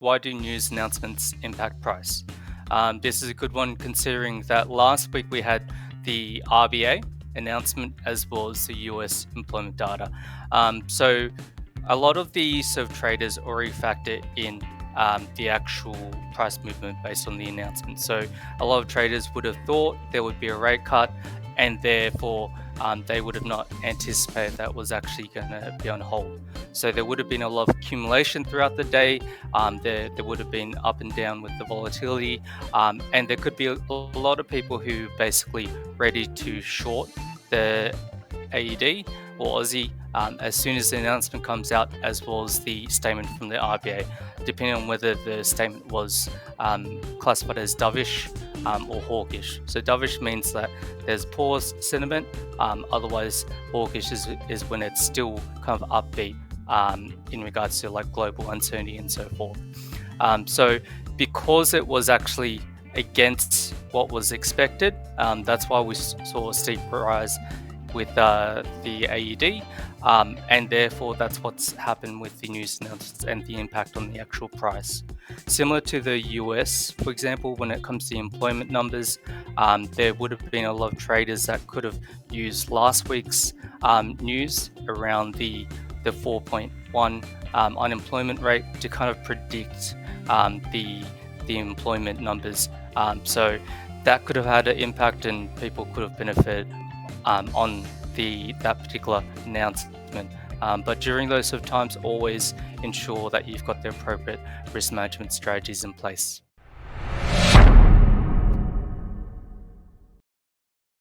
why do news announcements impact price? This is a good one considering that last week we had the RBA announcement as well as the US employment data. So a lot of the sort of traders already factor in the actual price movement based on the announcement. So a lot of traders would have thought there would be a rate cut, and therefore they would have not anticipated that was actually going to be on hold. So there would have been a lot of accumulation throughout the day. There would have been up and down with the volatility, and there could be a lot of people who basically ready to short the AED or Aussie as soon as the announcement comes out, as well as the statement from the RBA, depending on whether the statement was classified as dovish or hawkish. So dovish means that there's poor sentiment, otherwise hawkish is when it's still kind of upbeat in regards to like global uncertainty and so forth. So because it was actually against what was expected, that's why we saw a steep rise with the AED, and therefore that's what's happened with the news announcements and the impact on the actual price. Similar to the US, for example, when it comes to the employment numbers, there would have been a lot of traders that could have used last week's news around the 4.1 unemployment rate to kind of predict the employment numbers. So that could have had an impact, and people could have benefited on that particular announcement. But during those sort of times, always ensure that you've got the appropriate risk management strategies in place.